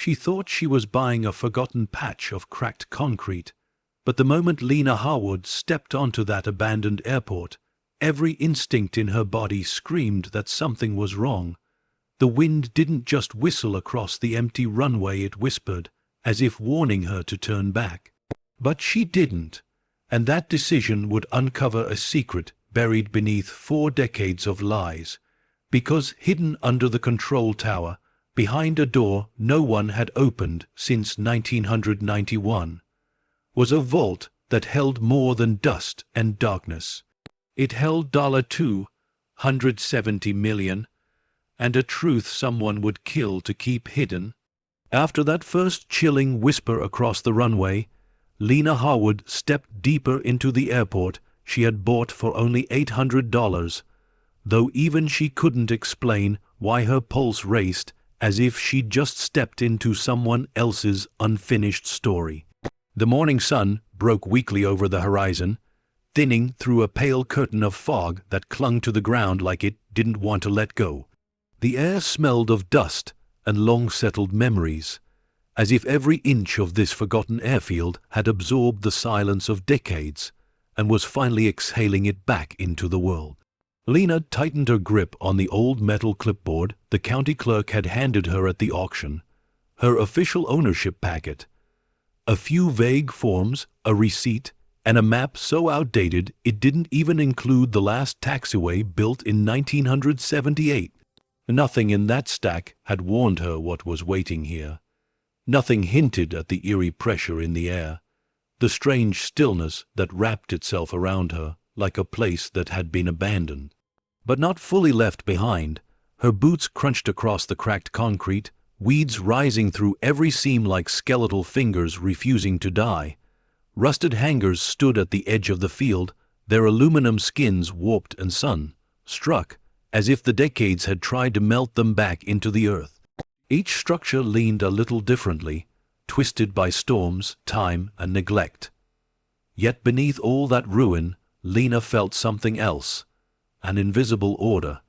She thought she was buying a forgotten patch of cracked concrete, but the moment Lena Harwood stepped onto that abandoned airport, every instinct in her body screamed that something was wrong. The wind didn't just whistle across the empty runway, it whispered, as if warning her to turn back. But she didn't, and that decision would uncover a secret buried beneath 4 decades of lies, because hidden under the control tower, behind a door no one had opened since 1991, was a vault that held more than dust and darkness. It held $270 million, and a truth someone would kill to keep hidden. After that first chilling whisper across the runway, Lena Harwood stepped deeper into the airport she had bought for only $800, though even she couldn't explain why her pulse raced, as if she'd just stepped into someone else's unfinished story. The morning sun broke weakly over the horizon, thinning through a pale curtain of fog that clung to the ground like it didn't want to let go. The air smelled of dust and long-settled memories, as if every inch of this forgotten airfield had absorbed the silence of decades and was finally exhaling it back into the world. Lena tightened her grip on the old metal clipboard the county clerk had handed her at the auction, her official ownership packet, a few vague forms, a receipt, and a map so outdated it didn't even include the last taxiway built in 1978. Nothing in that stack had warned her what was waiting here. Nothing hinted at the eerie pressure in the air, the strange stillness that wrapped itself around her like a place that had been abandoned, but not fully left behind. Her boots crunched across the cracked concrete, weeds rising through every seam like skeletal fingers refusing to die. Rusted hangars stood at the edge of the field, their aluminum skins warped and sun-struck, as if the decades had tried to melt them back into the earth. Each structure leaned a little differently, twisted by storms, time, and neglect. Yet beneath all that ruin, Lena felt something else, an invisible order,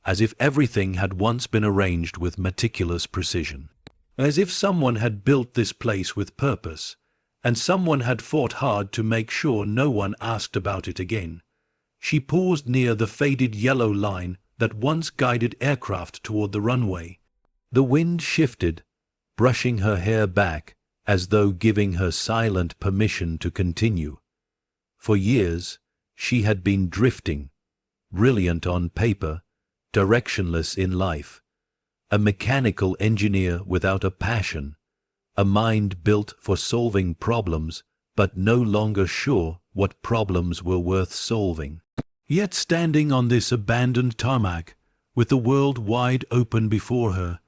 as if everything had once been arranged with meticulous precision. As if someone had built this place with purpose, and someone had fought hard to make sure no one asked about it again. She paused near the faded yellow line that once guided aircraft toward the runway. The wind shifted, brushing her hair back, as though giving her silent permission to continue. For years, she had been drifting, brilliant on paper, directionless in life, a mechanical engineer without a passion, a mind built for solving problems, but no longer sure what problems were worth solving. Yet standing on this abandoned tarmac, with the world wide open before her,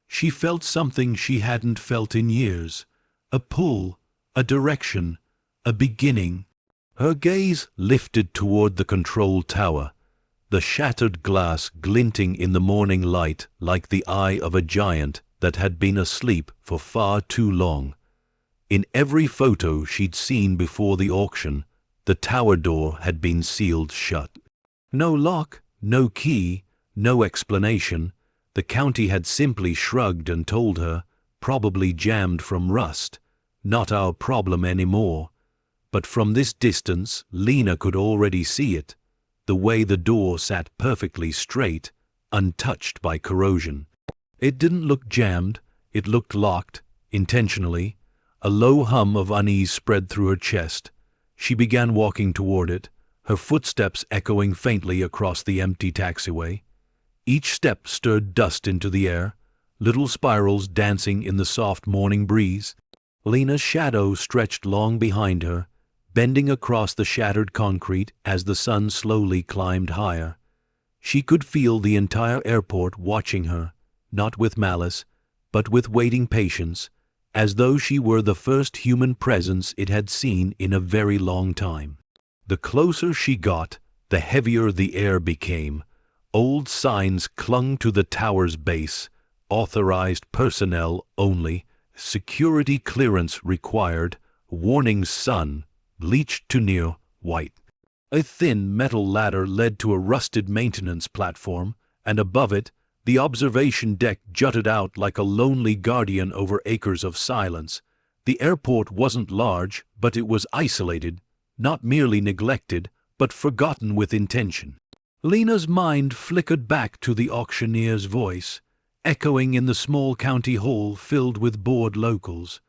she felt something she hadn't felt in years, a pull, a direction, a beginning. Her gaze lifted toward the control tower, the shattered glass glinting in the morning light like the eye of a giant that had been asleep for far too long. In every photo she'd seen before the auction, the tower door had been sealed shut. No lock, no key, no explanation. The county had simply shrugged and told her, probably jammed from rust, not our problem anymore. But from this distance, Lena could already see it, the way the door sat perfectly straight, untouched by corrosion. It didn't look jammed, it looked locked, intentionally. A low hum of unease spread through her chest. She began walking toward it, her footsteps echoing faintly across the empty taxiway. Each step stirred dust into the air, little spirals dancing in the soft morning breeze. Lena's shadow stretched long behind her, bending across the shattered concrete as the sun slowly climbed higher. She could feel the entire airport watching her, not with malice, but with waiting patience, as though she were the first human presence it had seen in a very long time. The closer she got, the heavier the air became. Old signs clung to the tower's base, authorized personnel only, security clearance required, warning sun, bleached to near white. A thin metal ladder led to a rusted maintenance platform, and above it, The observation deck jutted out like a lonely guardian over acres of silence. The airport wasn't large, but it was isolated, not merely neglected, but forgotten with intention. Lena's mind flickered back to the auctioneer's voice, echoing in the small county hall filled with bored locals.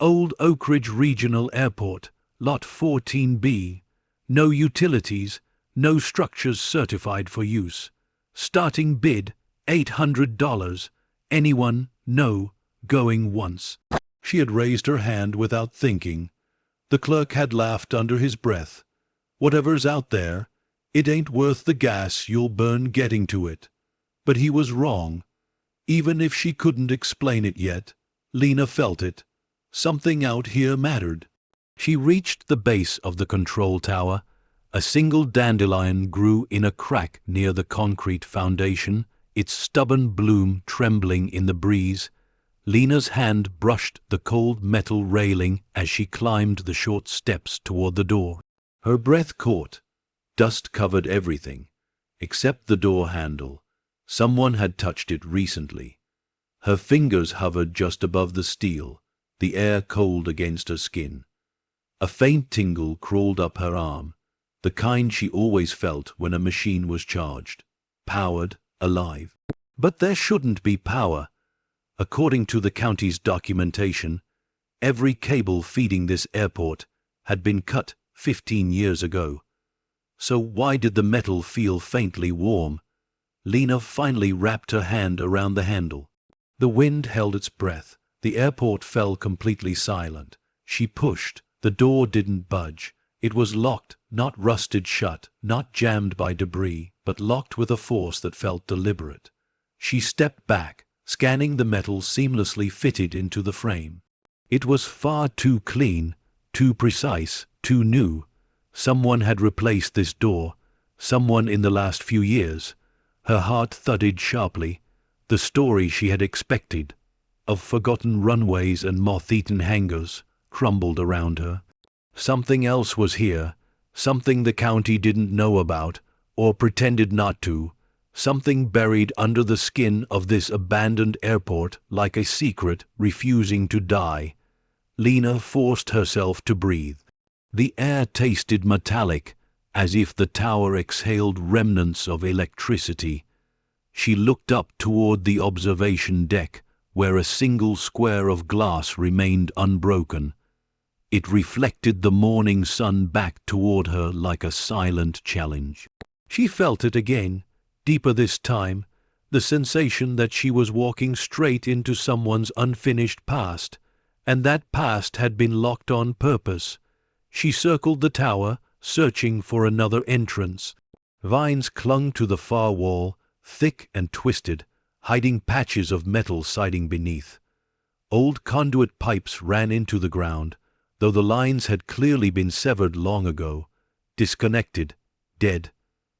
Old Oak Ridge Regional Airport, Lot 14B. No utilities, no structures certified for use. Starting bid, $800. Anyone? No. Going once. She had raised her hand without thinking. The clerk had laughed under his breath. Whatever's out there, it ain't worth the gas you'll burn getting to it. But he was wrong. Even if she couldn't explain it yet, Lena felt it. Something out here mattered. She reached the base of the control tower. A single dandelion grew in a crack near the concrete foundation, its stubborn bloom trembling in the breeze. Lena's hand brushed the cold metal railing as she climbed the short steps toward the door. Her breath caught. Dust covered everything, except the door handle. Someone had touched it recently. Her fingers hovered just above the steel, the air cold against her skin. A faint tingle crawled up her arm, the kind she always felt when a machine was charged, powered, alive. But there shouldn't be power. According to the county's documentation, every cable feeding this airport had been cut 15 years ago. So why did the metal feel faintly warm? Lena finally wrapped her hand around the handle. The wind held its breath. The airport fell completely silent. She pushed. The door didn't budge. It was locked, not rusted shut, not jammed by debris, but locked with a force that felt deliberate. She stepped back, scanning the metal seamlessly fitted into the frame. It was far too clean, too precise, too new. Someone had replaced this door, someone in the last few years. Her heart thudded sharply. The story she had expected, of forgotten runways and moth-eaten hangars, crumbled around her. Something else was here, something the county didn't know about, or pretended not to, something buried under the skin of this abandoned airport like a secret refusing to die. Lena forced herself to breathe. The air tasted metallic, as if the tower exhaled remnants of electricity. She looked up toward the observation deck, where a single square of glass remained unbroken. It reflected the morning sun back toward her like a silent challenge. She felt it again, deeper this time, the sensation that she was walking straight into someone's unfinished past, and that past had been locked on purpose. She circled the tower, searching for another entrance. Vines clung to the far wall, thick and twisted, hiding patches of metal siding beneath. Old conduit pipes ran into the ground, though the lines had clearly been severed long ago, disconnected, dead.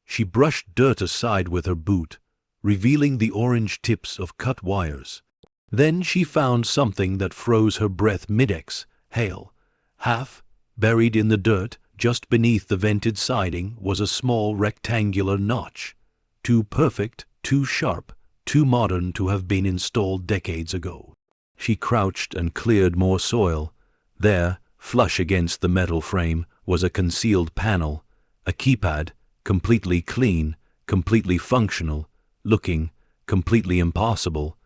She brushed dirt aside with her boot, revealing the orange tips of cut wires. Then she found something that froze her breath mid-ex, hail. Half buried in the dirt, just beneath the vented siding, was a small rectangular notch. Too perfect, too sharp, too modern to have been installed decades ago. She crouched and cleared more soil. There, flush against the metal frame, was a concealed panel, a keypad, completely clean, completely functional, looking completely impossible.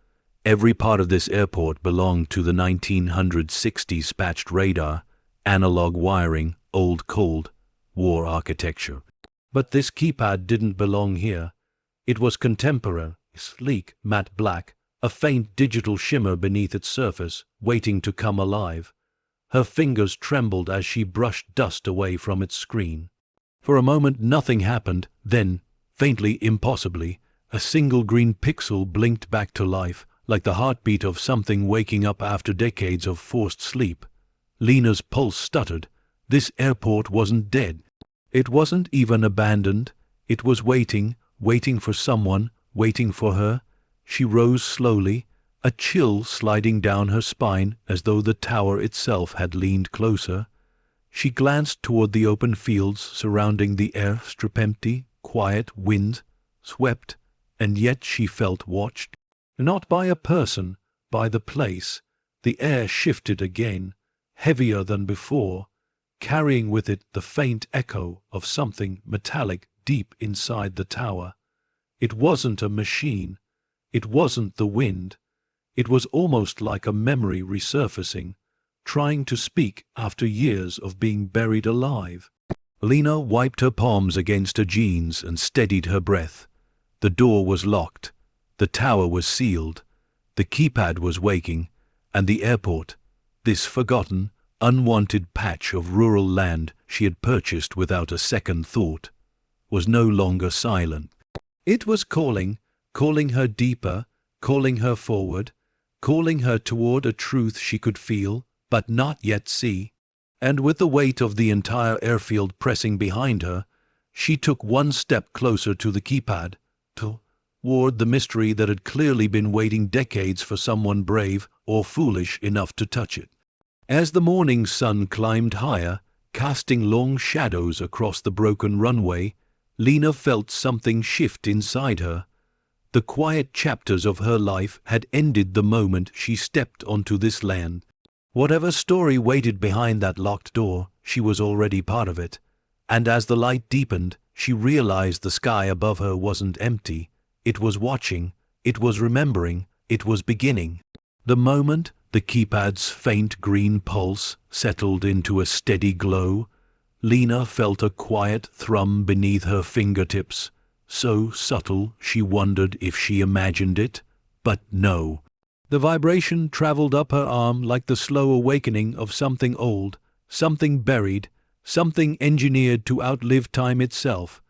Every part of this airport belonged to the 1960s patched radar, analog wiring, old cold war architecture. But this keypad didn't belong here. It was contemporary, sleek, matte black, a faint digital shimmer beneath its surface, waiting to come alive. Her fingers trembled as she brushed dust away from its screen. For a moment nothing happened, then, faintly, impossibly, a single green pixel blinked back to life, like the heartbeat of something waking up after decades of forced sleep. Lena's pulse stuttered. This airport wasn't dead. It wasn't even abandoned. It was waiting for someone, waiting for her. She rose slowly, a chill sliding down her spine as though the tower itself had leaned closer. She glanced toward the open fields surrounding the airstrip, empty, quiet, wind swept, and yet she felt watched. Not by a person, by the place. The air shifted again, heavier than before, carrying with it the faint echo of something metallic deep inside the tower. It wasn't a machine. It wasn't the wind. It was almost like a memory resurfacing, trying to speak after years of being buried alive. Lena wiped her palms against her jeans and steadied her breath. The door was locked. The tower was sealed. The keypad was waking, and the airport, this forgotten, unwanted patch of rural land she had purchased without a second thought, was no longer silent. It was calling her deeper, calling her forward, calling her toward a truth she could feel, but not yet see. And with the weight of the entire airfield pressing behind her, she took one step closer to the keypad, toward the mystery that had clearly been waiting decades for someone brave or foolish enough to touch it. As the morning sun climbed higher, casting long shadows across the broken runway, Lena felt something shift inside her. The quiet chapters of her life had ended the moment she stepped onto this land. Whatever story waited behind that locked door, she was already part of it. And as the light deepened, she realized the sky above her wasn't empty. It was watching, it was remembering, it was beginning. The moment the keypad's faint green pulse settled into a steady glow, Lena felt a quiet thrum beneath her fingertips, so subtle she wondered if she imagined it, but no. The vibration traveled up her arm like the slow awakening of something old, something buried, something engineered to outlive time itself.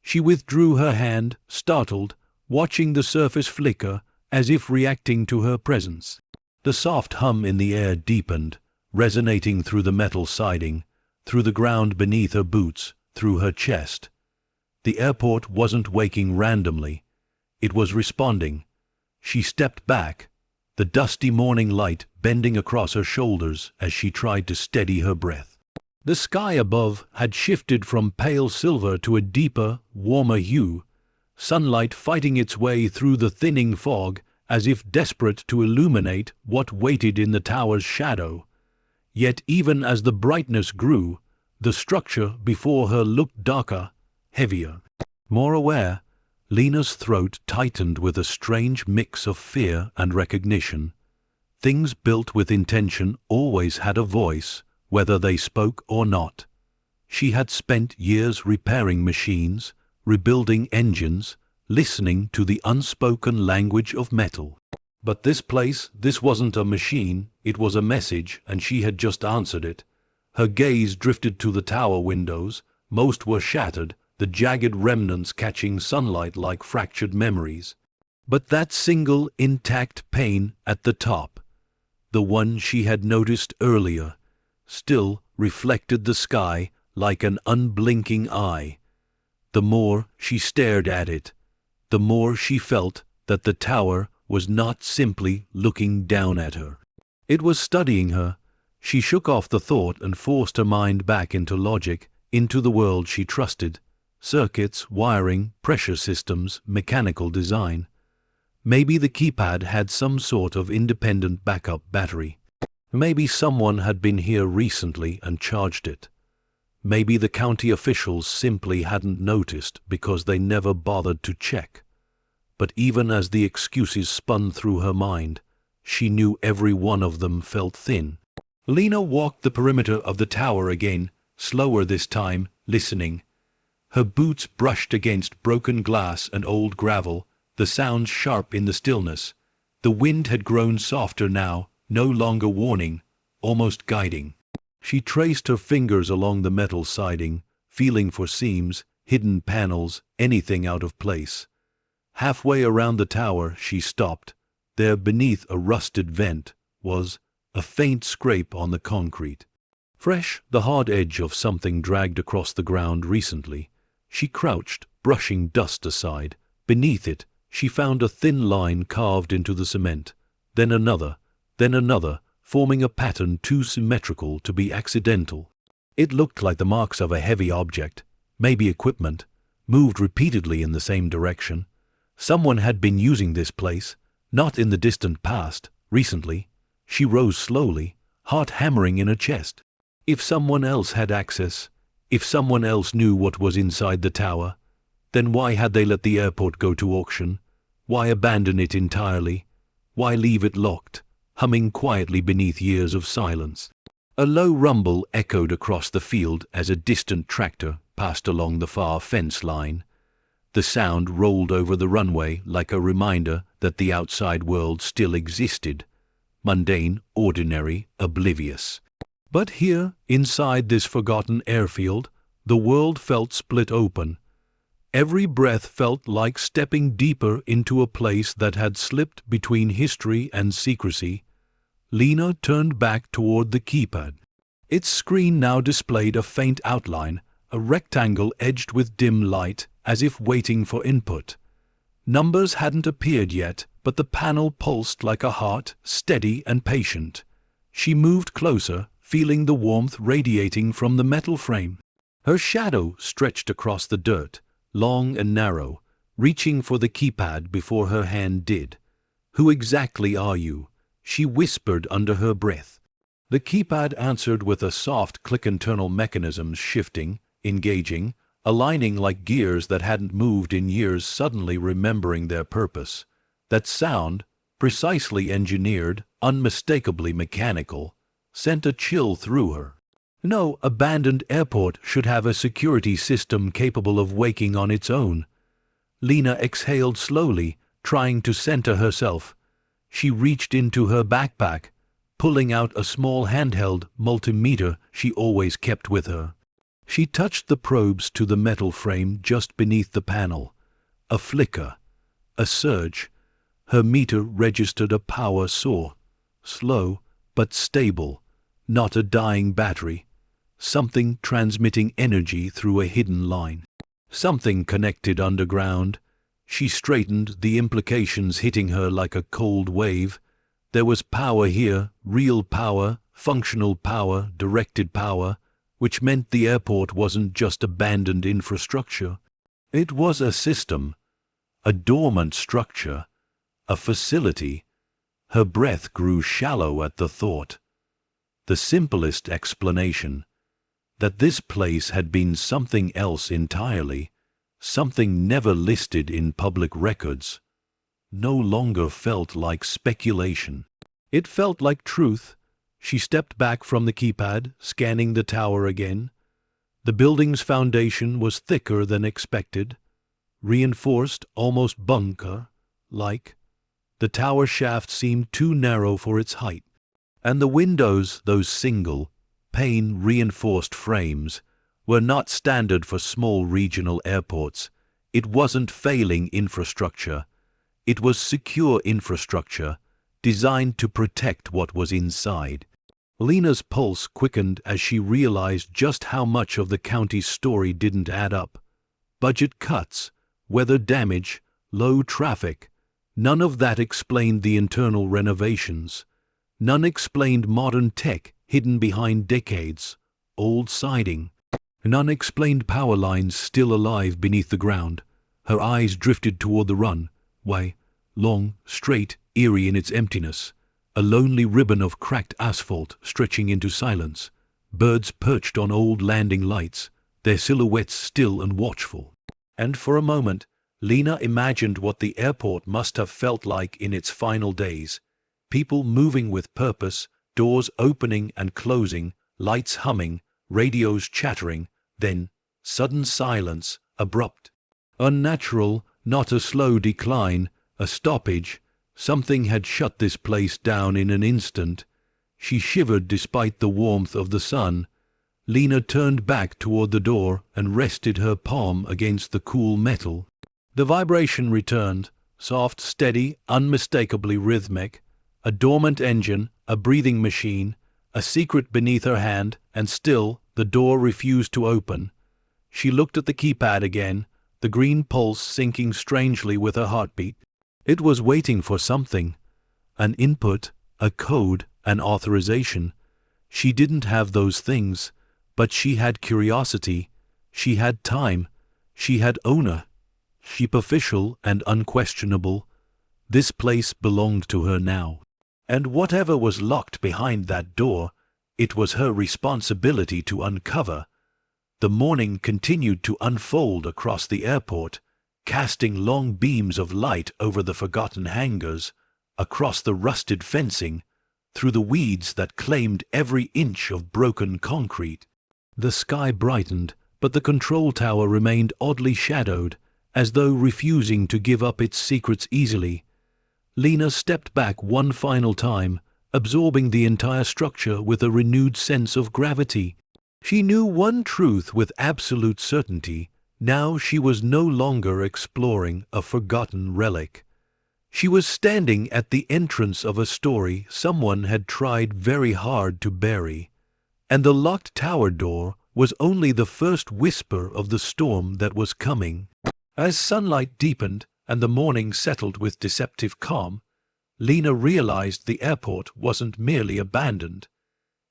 She withdrew her hand, startled, watching the surface flicker as if reacting to her presence. The soft hum in the air deepened, resonating through the metal siding, through the ground beneath her boots, through her chest. The airport wasn't waking randomly. It was responding. She stepped back, the dusty morning light bending across her shoulders as she tried to steady her breath. The sky above had shifted from pale silver to a deeper, warmer hue, sunlight fighting its way through the thinning fog as if desperate to illuminate what waited in the tower's shadow. Yet even as the brightness grew, the structure before her looked darker, heavier. More aware, Lena's throat tightened with a strange mix of fear and recognition. Things built with intention always had a voice, whether they spoke or not. She had spent years repairing machines, rebuilding engines, listening to the unspoken language of metal. But this place, this wasn't a machine, it was a message, and she had just answered it. Her gaze drifted to the tower windows. Most were shattered, the jagged remnants catching sunlight like fractured memories. But that single intact pane at the top, the one she had noticed earlier, still reflected the sky like an unblinking eye. The more she stared at it, the more she felt that the tower was not simply looking down at her. It was studying her. She shook off the thought and forced her mind back into logic, into the world she trusted. Circuits, wiring, pressure systems, mechanical design. Maybe the keypad had some sort of independent backup battery. Maybe someone had been here recently and charged it. Maybe the county officials simply hadn't noticed because they never bothered to check. But even as the excuses spun through her mind, she knew every one of them felt thin. Lena walked the perimeter of the tower again, slower this time, listening. Her boots brushed against broken glass and old gravel, the sounds sharp in the stillness. The wind had grown softer now, no longer warning, almost guiding. She traced her fingers along the metal siding, feeling for seams, hidden panels, anything out of place. Halfway around the tower she stopped. There beneath a rusted vent was a faint scrape on the concrete. Fresh, the hard edge of something dragged across the ground recently. She crouched, brushing dust aside. Beneath it, she found a thin line carved into the cement. Then another, forming a pattern too symmetrical to be accidental. It looked like the marks of a heavy object, maybe equipment, moved repeatedly in the same direction. Someone had been using this place, not in the distant past, recently. She rose slowly, heart hammering in her chest. If someone else had access, if someone else knew what was inside the tower, then why had they let the airport go to auction? Why abandon it entirely? Why leave it locked, humming quietly beneath years of silence? A low rumble echoed across the field as a distant tractor passed along the far fence line. The sound rolled over the runway like a reminder that the outside world still existed, mundane, ordinary, oblivious. But here, inside this forgotten airfield, the world felt split open. Every breath felt like stepping deeper into a place that had slipped between history and secrecy. Lena turned back toward the keypad. Its screen now displayed a faint outline, a rectangle edged with dim light, as if waiting for input. Numbers hadn't appeared yet, but the panel pulsed like a heart, steady and patient. She moved closer, feeling the warmth radiating from the metal frame. Her shadow stretched across the dirt, long and narrow, reaching for the keypad before her hand did. "Who exactly are you?" she whispered under her breath. The keypad answered with a soft click, internal mechanisms shifting, engaging, aligning like gears that hadn't moved in years suddenly remembering their purpose. That sound, precisely engineered, unmistakably mechanical, sent a chill through her. No abandoned airport should have a security system capable of waking on its own. Lena exhaled slowly, trying to center herself. She reached into her backpack, pulling out a small handheld multimeter she always kept with her. She touched the probes to the metal frame just beneath the panel. A flicker, a surge. Her meter registered a power soar, slow but stable, not a dying battery. Something transmitting energy through a hidden line. Something connected underground. She straightened, the implications hitting her like a cold wave. There was power here, real power, functional power, directed power, which meant the airport wasn't just abandoned infrastructure. It was a system, a dormant structure, a facility. Her breath grew shallow at the thought. The simplest explanation, that this place had been something else entirely, something never listed in public records, no longer felt like speculation. It felt like truth. She stepped back from the keypad, scanning the tower again. The building's foundation was thicker than expected, reinforced, almost bunker-like. The tower shaft seemed too narrow for its height, and the windows, those single, pane-reinforced frames, were not standard for small regional airports. It wasn't failing infrastructure. It was secure infrastructure, designed to protect what was inside. Lena's pulse quickened as she realized just how much of the county's story didn't add up. Budget cuts, weather damage, low traffic. None of that explained the internal renovations. None explained modern tech hidden behind decades, old siding. None explained power lines still alive beneath the ground. Her eyes drifted toward the runway, long, straight, eerie in its emptiness. A lonely ribbon of cracked asphalt stretching into silence. Birds perched on old landing lights, their silhouettes still and watchful. And for a moment, Lena imagined what the airport must have felt like in its final days. People moving with purpose, doors opening and closing, lights humming, radios chattering, then sudden silence, abrupt. Unnatural, not a slow decline, a stoppage. Something had shut this place down in an instant. She shivered despite the warmth of the sun. Lena turned back toward the door and rested her palm against the cool metal. The vibration returned, soft, steady, unmistakably rhythmic. A dormant engine, a breathing machine, a secret beneath her hand, and still the door refused to open. She looked at the keypad again, the green pulse syncing strangely with her heartbeat. It was waiting for something, an input, a code, an authorization. She didn't have those things, but she had curiosity, she had time, she had ownership. Superficial and unquestionable, this place belonged to her now. And whatever was locked behind that door, it was her responsibility to uncover. The morning continued to unfold across the airport, casting long beams of light over the forgotten hangars, across the rusted fencing, through the weeds that claimed every inch of broken concrete. The sky brightened, but the control tower remained oddly shadowed, as though refusing to give up its secrets easily. Lena stepped back one final time, absorbing the entire structure with a renewed sense of gravity. She knew one truth with absolute certainty. Now she was no longer exploring a forgotten relic. She was standing at the entrance of a story someone had tried very hard to bury. And the locked tower door was only the first whisper of the storm that was coming. As sunlight deepened and the morning settled with deceptive calm, Lena realized the airport wasn't merely abandoned.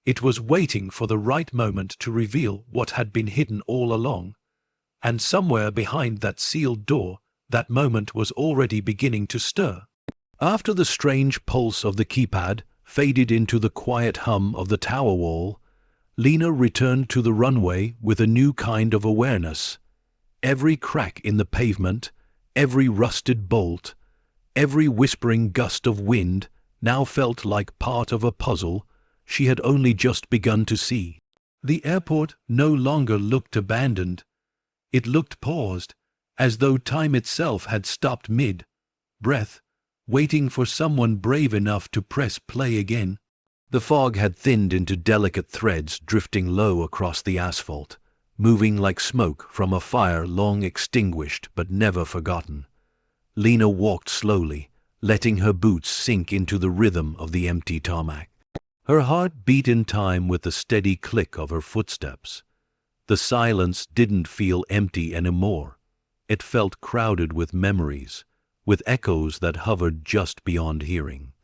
It was waiting for the right moment to reveal what had been hidden all along. And somewhere behind that sealed door, that moment was already beginning to stir. After the strange pulse of the keypad faded into the quiet hum of the tower wall, Lena returned to the runway with a new kind of awareness. Every crack in the pavement, every rusted bolt, every whispering gust of wind now felt like part of a puzzle she had only just begun to see. The airport no longer looked abandoned. It looked paused, as though time itself had stopped mid-breath, waiting for someone brave enough to press play again. The fog had thinned into delicate threads drifting low across the asphalt, moving like smoke from a fire long extinguished but never forgotten. Lena walked slowly, letting her boots sink into the rhythm of the empty tarmac. Her heart beat in time with the steady click of her footsteps. The silence didn't feel empty anymore. It felt crowded with memories, with echoes that hovered just beyond hearing.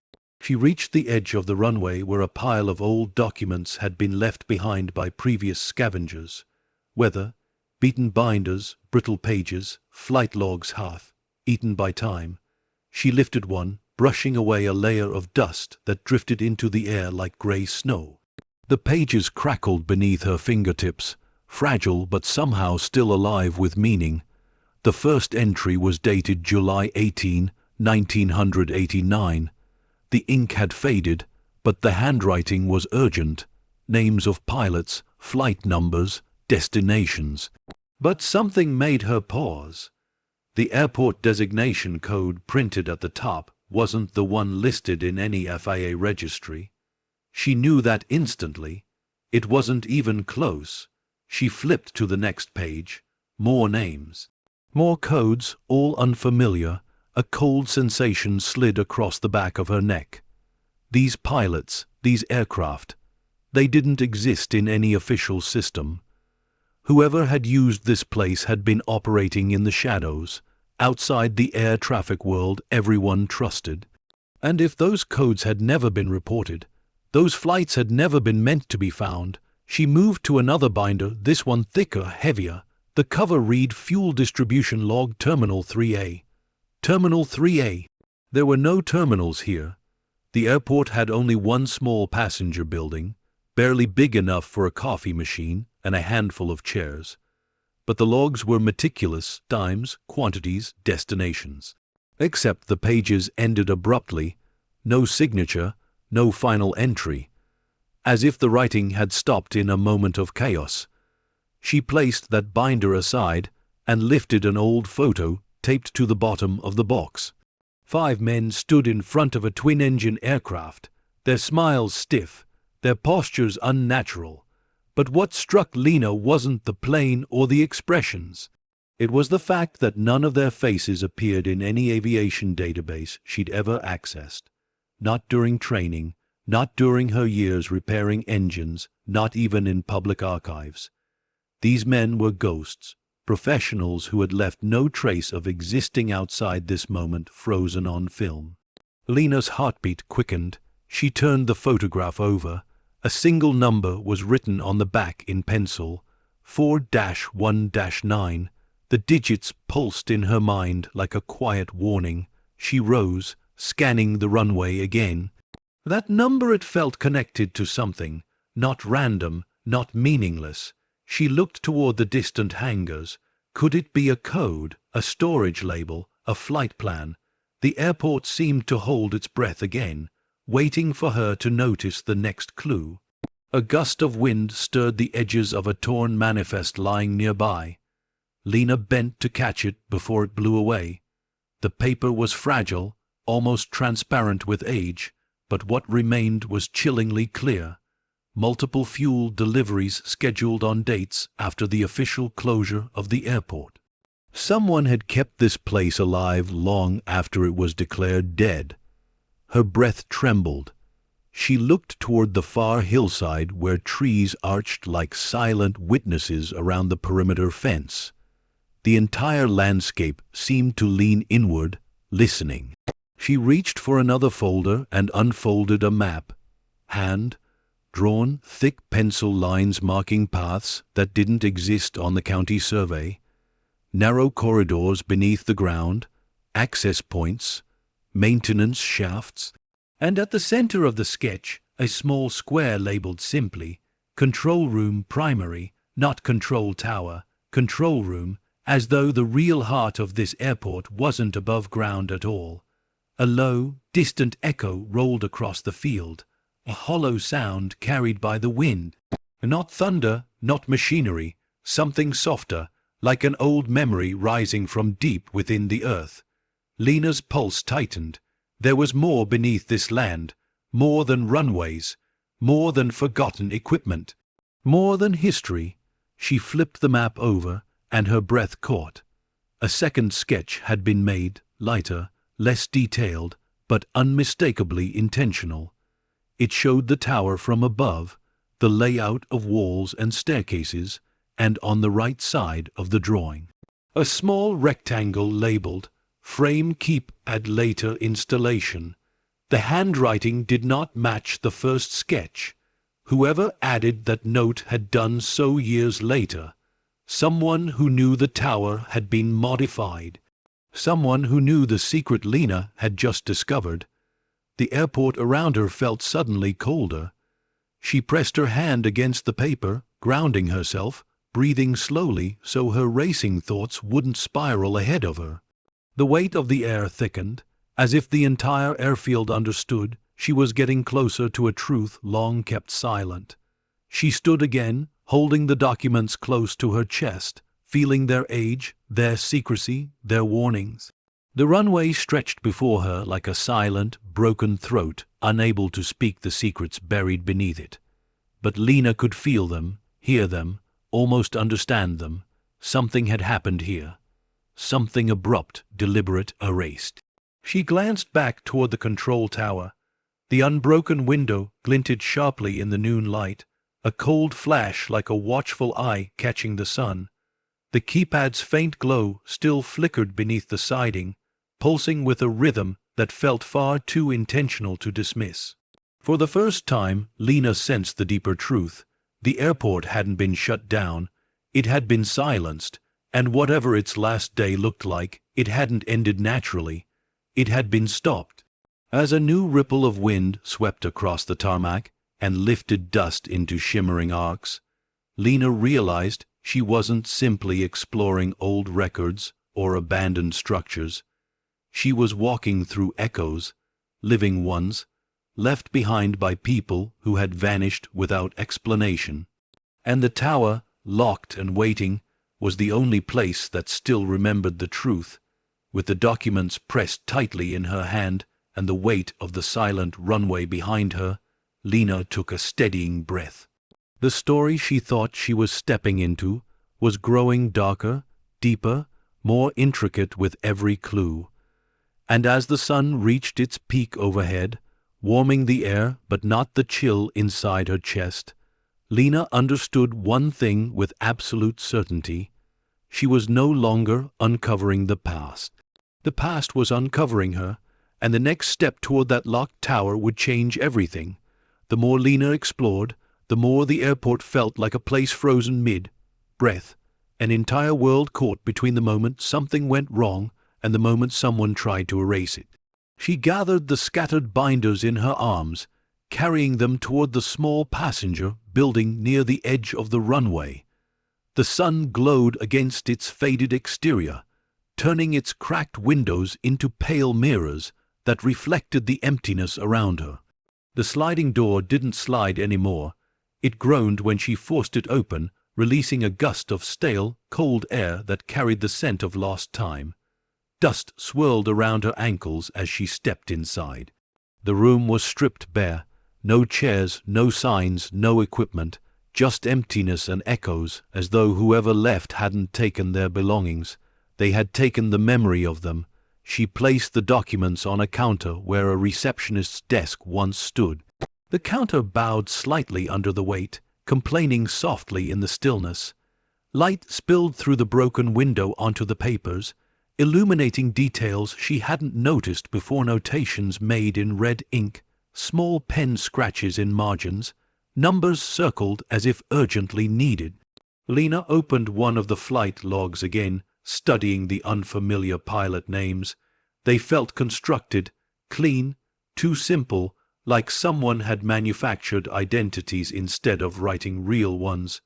She reached the edge of the runway where a pile of old documents had been left behind by previous scavengers. Weather, beaten binders, brittle pages, flight logs half eaten by time. She lifted one, brushing away a layer of dust that drifted into the air like gray snow. The pages crackled beneath her fingertips, fragile but somehow still alive with meaning. The first entry was dated July 18, 1989. The ink had faded, but the handwriting was urgent. Names of pilots, flight numbers, destinations. But something made her pause. The airport designation code printed at the top wasn't the one listed in any FIA registry. She knew that instantly. It wasn't even close. She flipped to the next page. More names. More codes, all unfamiliar. A cold sensation slid across the back of her neck. These pilots, these aircraft, they didn't exist in any official system. Whoever had used this place had been operating in the shadows, outside the air traffic world everyone trusted. And if those codes had never been reported, those flights had never been meant to be found. She moved to another binder, this one thicker, heavier. The cover read Fuel Distribution Log Terminal 3A. Terminal 3A. There were no terminals here. The airport had only one small passenger building, barely big enough for a coffee machine and a handful of chairs. But the logs were meticulous, times, quantities, destinations. Except the pages ended abruptly, no signature, no final entry. As if the writing had stopped in a moment of chaos. She placed that binder aside and lifted an old photo taped to the bottom of the box. 5 men stood in front of a twin-engine aircraft, their smiles stiff, their postures unnatural. But what struck Lena wasn't the plane or the expressions. It was the fact that none of their faces appeared in any aviation database she'd ever accessed. Not during training, not during her years repairing engines, not even in public archives. These men were ghosts, professionals who had left no trace of existing outside this moment frozen on film. Lena's heartbeat quickened. She turned the photograph over. A single number was written on the back in pencil, 4-1-9, The digits pulsed in her mind like a quiet warning. She rose, scanning the runway again. That number, it felt connected to something, not random, not meaningless. She looked toward the distant hangars. Could it be a code, a storage label, a flight plan? The airport seemed to hold its breath again, waiting for her to notice the next clue. A gust of wind stirred the edges of a torn manifest lying nearby. Lena bent to catch it before it blew away. The paper was fragile, almost transparent with age, but what remained was chillingly clear. Multiple fuel deliveries scheduled on dates after the official closure of the airport. Someone had kept this place alive long after it was declared dead. Her breath trembled. She looked toward the far hillside where trees arched like silent witnesses around the perimeter fence. The entire landscape seemed to lean inward, listening. She reached for another folder and unfolded a map. Hand-drawn, thick pencil lines marking paths that didn't exist on the county survey. Narrow corridors beneath the ground, access points, maintenance shafts, and at the center of the sketch, a small square labeled simply, Control Room Primary, not Control Tower, Control Room, as though the real heart of this airport wasn't above ground at all. A low, distant echo rolled across the field, a hollow sound carried by the wind. Not thunder, not machinery, something softer, like an old memory rising from deep within the earth. Lena's pulse tightened. There was more beneath this land, more than runways, more than forgotten equipment, more than history. She flipped the map over, and her breath caught. A second sketch had been made, lighter, less detailed, but unmistakably intentional. It showed the tower from above, the layout of walls and staircases, and on the right side of the drawing, a small rectangle labeled Frame Keep Add Later Installation. The handwriting did not match the first sketch. Whoever added that note had done so years later. Someone who knew the tower had been modified. Someone who knew the secret Lena had just discovered. The airport around her felt suddenly colder. She pressed her hand against the paper, grounding herself, breathing slowly so her racing thoughts wouldn't spiral ahead of her. The weight of the air thickened, as if the entire airfield understood she was getting closer to a truth long kept silent. She stood again, holding the documents close to her chest, feeling their age, their secrecy, their warnings. The runway stretched before her like a silent, broken throat, unable to speak the secrets buried beneath it. But Lena could feel them, hear them, almost understand them. Something had happened here. Something abrupt, deliberate, erased. She glanced back toward the control tower. The unbroken window glinted sharply in the noon light, a cold flash like a watchful eye catching the sun. The keypad's faint glow still flickered beneath the siding, pulsing with a rhythm that felt far too intentional to dismiss. For the first time, Lena sensed the deeper truth. The airport hadn't been shut down. It had been silenced, and whatever its last day looked like, it hadn't ended naturally. It had been stopped. As a new ripple of wind swept across the tarmac and lifted dust into shimmering arcs, Lena realized she wasn't simply exploring old records or abandoned structures. She was walking through echoes, living ones, left behind by people who had vanished without explanation. And the tower, locked and waiting, was the only place that still remembered the truth. With the documents pressed tightly in her hand and the weight of the silent runway behind her, Lena took a steadying breath. The story she thought she was stepping into was growing darker, deeper, more intricate with every clue. And as the sun reached its peak overhead, warming the air but not the chill inside her chest, Lena understood one thing with absolute certainty. She was no longer uncovering the past. The past was uncovering her, and the next step toward that locked tower would change everything. The more Lena explored, the more the airport felt like a place frozen mid-breath, An entire world caught between the moment something went wrong and the moment someone tried to erase it. She gathered the scattered binders in her arms, carrying them toward the small passenger building near the edge of the runway. The sun glowed against its faded exterior, turning its cracked windows into pale mirrors that reflected the emptiness around her. The sliding door didn't slide anymore. It groaned when she forced it open, releasing a gust of stale, cold air that carried the scent of lost time. Dust swirled around her ankles as she stepped inside. The room was stripped bare. No chairs, no signs, no equipment, just emptiness and echoes, as though whoever left hadn't taken their belongings. They had taken the memory of them. She placed the documents on a counter where a receptionist's desk once stood. The counter bowed slightly under the weight, complaining softly in the stillness. Light spilled through the broken window onto the papers, illuminating details she hadn't noticed before. Notations made in red ink, small pen scratches in margins, numbers circled as if urgently needed. Lena opened one of the flight logs again, studying the unfamiliar pilot names. They felt constructed, clean, too simple, like someone had manufactured identities instead of writing real ones.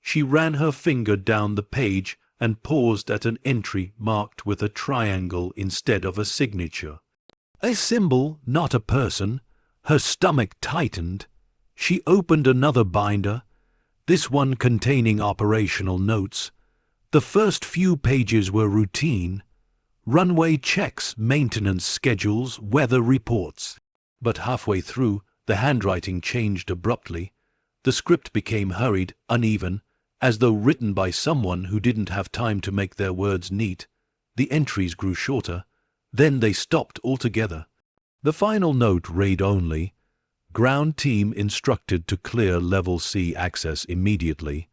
She ran her finger down the page and paused at an entry marked with a triangle instead of a signature. A symbol, not a person. Her stomach tightened. She opened another binder, this one containing operational notes. The first few pages were routine. Runway checks, maintenance schedules, weather reports. But halfway through, the handwriting changed abruptly. The script became hurried, uneven, as though written by someone who didn't have time to make their words neat. The entries grew shorter. Then they stopped altogether. The final note read only, "Ground team instructed to clear Level C access immediately."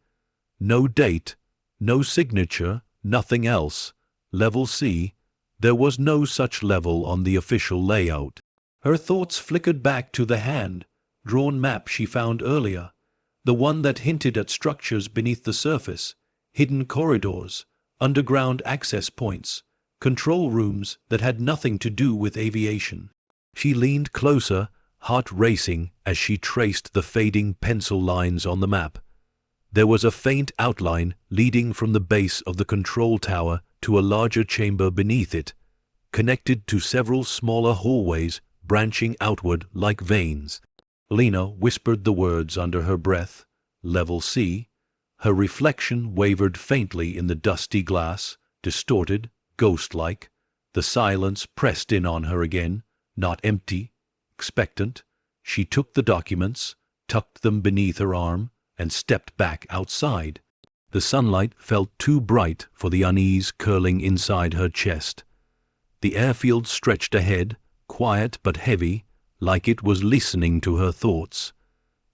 No date, no signature, nothing else. Level C. There was no such level on the official layout. Her thoughts flickered back to the hand-drawn map she found earlier, the one that hinted at structures beneath the surface, hidden corridors, underground access points, control rooms that had nothing to do with aviation. She leaned closer, heart racing as she traced the fading pencil lines on the map. There was a faint outline leading from the base of the control tower to a larger chamber beneath it, connected to several smaller hallways branching outward like veins. Lena whispered the words under her breath, "Level C." Her reflection wavered faintly in the dusty glass, distorted, ghost-like. The silence pressed in on her again, not empty, expectant. She took the documents, tucked them beneath her arm, and stepped back outside. The sunlight felt too bright for the unease curling inside her chest. The airfield stretched ahead, quiet but heavy, like it was listening to her thoughts.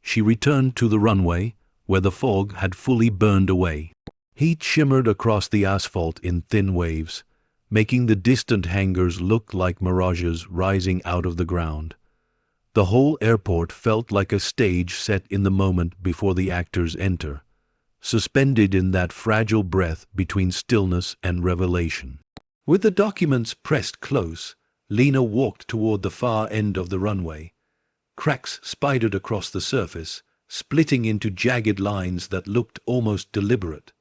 She returned to the runway, where the fog had fully burned away. Heat shimmered across the asphalt in thin waves, making the distant hangars look like mirages rising out of the ground. The whole airport felt like a stage set in the moment before the actors enter, suspended in that fragile breath between stillness and revelation. With the documents pressed close, Lena walked toward the far end of the runway. Cracks spidered across the surface, splitting into jagged lines that looked almost deliberate,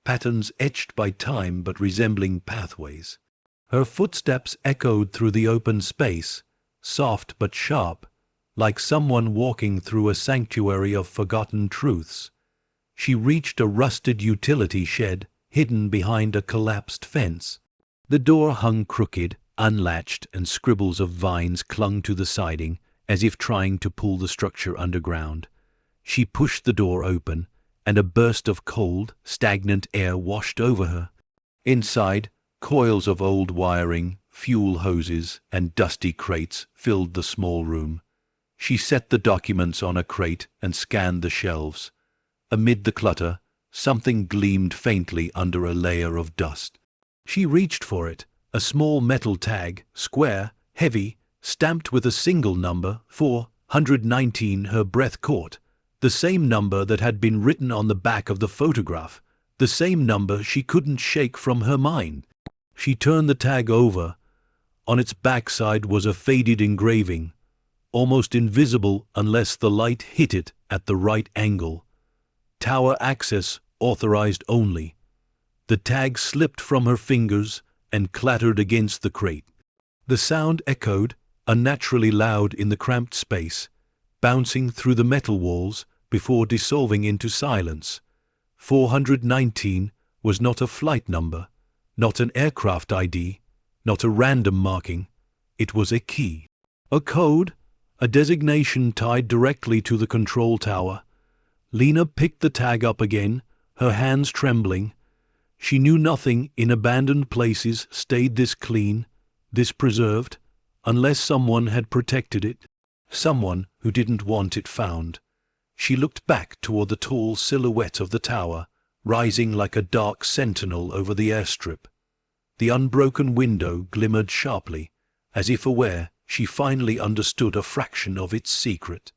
patterns etched by time but resembling pathways. Her footsteps echoed through the open space, soft but sharp, like someone walking through a sanctuary of forgotten truths. She reached a rusted utility shed hidden behind a collapsed fence. The door hung crooked, unlatched, and scribbles of vines clung to the siding as if trying to pull the structure underground. She pushed the door open, and a burst of cold, stagnant air washed over her. Inside, coils of old wiring, fuel hoses, and dusty crates filled the small room. She set the documents on a crate and scanned the shelves. Amid the clutter, something gleamed faintly under a layer of dust. She reached for it, a small metal tag, square, heavy, stamped with a single number, 419. Her breath caught, the same number that had been written on the back of the photograph, The same number she couldn't shake from her mind. She turned the tag over. On its backside was a faded engraving, almost invisible unless the light hit it at the right angle. Tower access authorized only. The tag slipped from her fingers and clattered against the crate. The sound echoed, unnaturally loud in the cramped space, bouncing through the metal walls before dissolving into silence. 419 was not a flight number, not an aircraft ID, not a random marking. It was a key. A code, a designation tied directly to the control tower. Lena picked the tag up again, her hands trembling. She knew nothing in abandoned places stayed this clean, this preserved, unless someone had protected it, someone who didn't want it found. She looked back toward the tall silhouette of the tower, rising like a dark sentinel over the airstrip. The unbroken window glimmered sharply, as if aware she finally understood a fraction of its secret.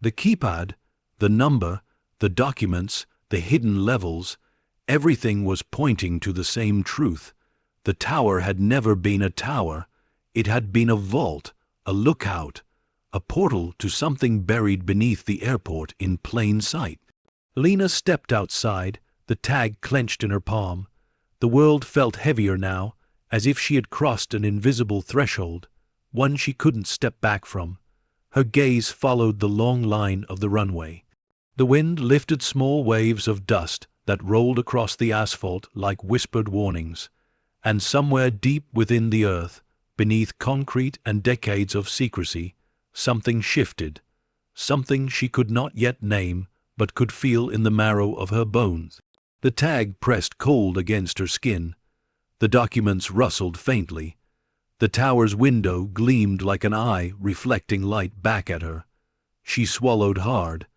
The keypad, the number, the documents, the hidden levels, everything was pointing to the same truth. The tower had never been a tower. It had been a vault, a lookout, a portal to something buried beneath the airport in plain sight. Lena stepped outside, the tag clenched in her palm. The world felt heavier now, as if she had crossed an invisible threshold, one she couldn't step back from. Her gaze followed the long line of the runway. The wind lifted small waves of dust that rolled across the asphalt like whispered warnings, and somewhere deep within the earth, beneath concrete and decades of secrecy, something shifted, something she could not yet name but could feel in the marrow of her bones. The tag pressed cold against her skin. The documents rustled faintly. The tower's window gleamed like an eye reflecting light back at her. She swallowed hard.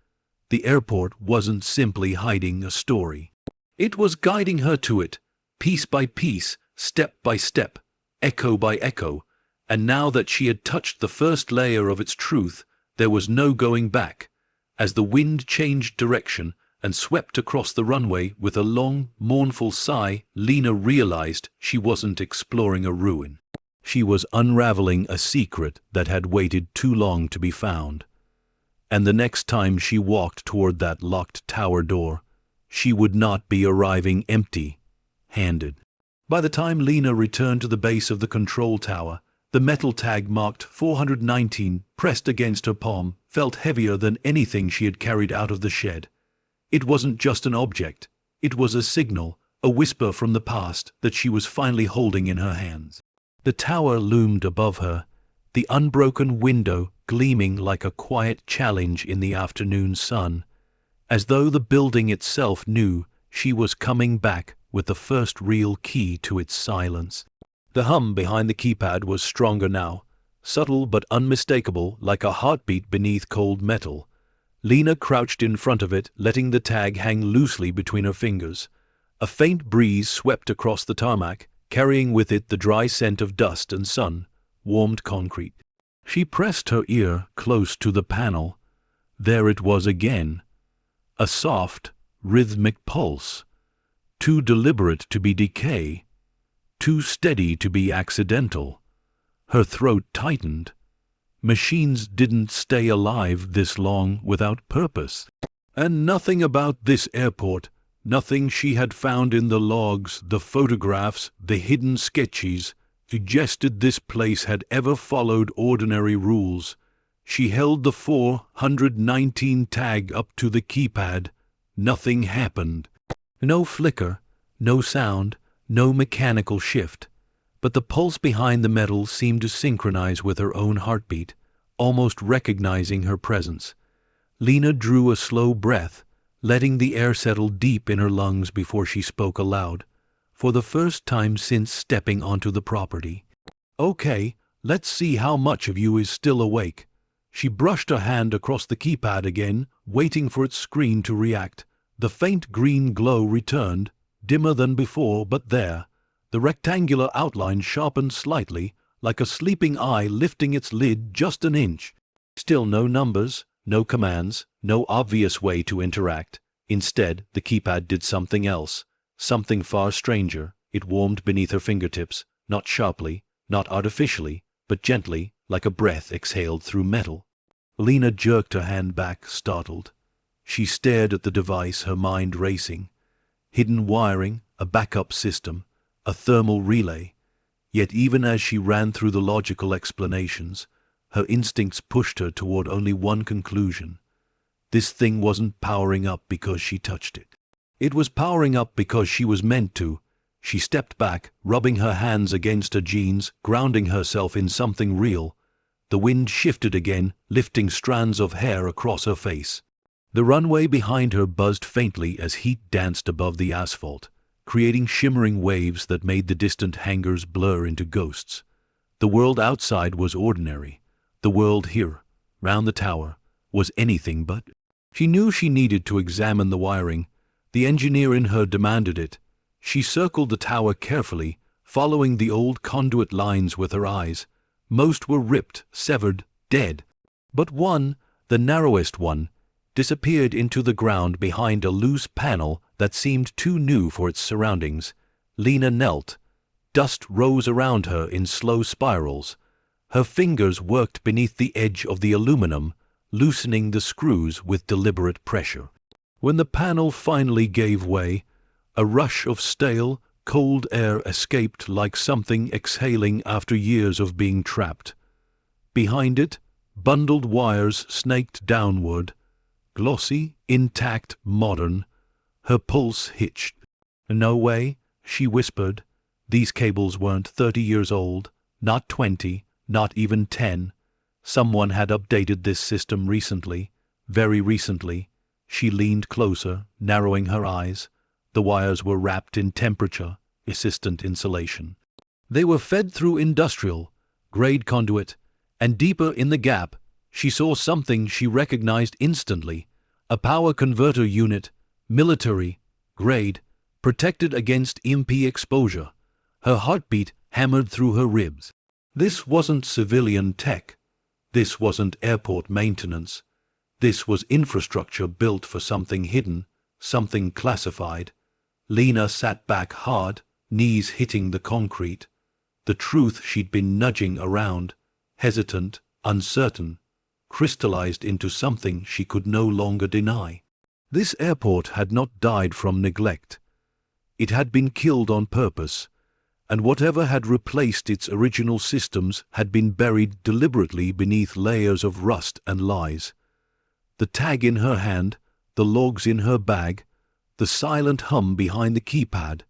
The airport wasn't simply hiding a story. It was guiding her to it, piece by piece, step by step, echo by echo, and now that she had touched the first layer of its truth, there was no going back. As the wind changed direction and swept across the runway with a long, mournful sigh, Lena realized she wasn't exploring a ruin. She was unraveling a secret that had waited too long to be found. And the next time she walked toward that locked tower door, she would not be arriving empty-handed. By the time Lena returned to the base of the control tower, the metal tag marked 419 pressed against her palm felt heavier than anything she had carried out of the shed. It wasn't just an object. It was a signal, a whisper from the past that she was finally holding in her hands. The tower loomed above her, the unbroken window gleaming like a quiet challenge in the afternoon sun, as though the building itself knew she was coming back with the first real key to its silence. The hum behind the keypad was stronger now, subtle but unmistakable like a heartbeat beneath cold metal. Lena crouched in front of it, letting the tag hang loosely between her fingers. A faint breeze swept across the tarmac, carrying with it the dry scent of dust and sun, warmed concrete. She pressed her ear close to the panel. There it was again. A soft, rhythmic pulse. Too deliberate to be decay. Too steady to be accidental. Her throat tightened. Machines didn't stay alive this long without purpose. And nothing about this airport, nothing she had found in the logs, the photographs, the hidden sketches, suggested this place had ever followed ordinary rules. She held the 419 tag up to the keypad. Nothing happened. No flicker, no sound, no mechanical shift. But the pulse behind the metal seemed to synchronize with her own heartbeat, almost recognizing her presence. Lena drew a slow breath, letting the air settle deep in her lungs before she spoke aloud, for the first time since stepping onto the property. "Okay, let's see how much of you is still awake." She brushed her hand across the keypad again, waiting for its screen to react. The faint green glow returned, dimmer than before, but there. The rectangular outline sharpened slightly, like a sleeping eye lifting its lid just an inch. Still no numbers, no commands, no obvious way to interact. Instead, the keypad did something else. something far stranger. It warmed beneath her fingertips, not sharply, not artificially, but gently, like a breath exhaled through metal. Lena jerked her hand back, startled. She stared at the device, her mind racing. Hidden wiring, a backup system, a thermal relay. Yet even as she ran through the logical explanations, her instincts pushed her toward only one conclusion. This thing wasn't powering up because she touched it. It was powering up because she was meant to. She stepped back, rubbing her hands against her jeans, grounding herself in something real. The wind shifted again, lifting strands of hair across her face. The runway behind her buzzed faintly as heat danced above the asphalt, creating shimmering waves that made the distant hangars blur into ghosts. The world outside was ordinary. The world here, round the tower, was anything but. She knew she needed to examine the wiring. The engineer in her demanded it. She circled the tower carefully, following the old conduit lines with her eyes. Most were ripped, severed, dead. But one, the narrowest one, disappeared into the ground behind a loose panel that seemed too new for its surroundings. Lena knelt. Dust rose around her in slow spirals. Her fingers worked beneath the edge of the aluminum, loosening the screws with deliberate pressure. When the panel finally gave way, a rush of stale, cold air escaped like something exhaling after years of being trapped. Behind it, bundled wires snaked downward, glossy, intact, modern. Her pulse hitched. "No way," she whispered. These cables weren't 30 years old, not 20, not even 10. Someone had updated this system recently, very recently. She leaned closer, narrowing her eyes. The wires were wrapped in temperature-resistant insulation. They were fed through industrial-grade conduit, and deeper in the gap, she saw something she recognized instantly, a power converter unit, military-grade, protected against EMP exposure. Her heartbeat hammered through her ribs. This wasn't civilian tech. This wasn't airport maintenance. This was infrastructure built for something hidden, something classified. Lena sat back hard, knees hitting the concrete. The truth she'd been nudging around, hesitant, uncertain, crystallized into something she could no longer deny. This airport had not died from neglect. It had been killed on purpose, and whatever had replaced its original systems had been buried deliberately beneath layers of rust and lies. The tag in her hand, the logs in her bag, the silent hum behind the keypad,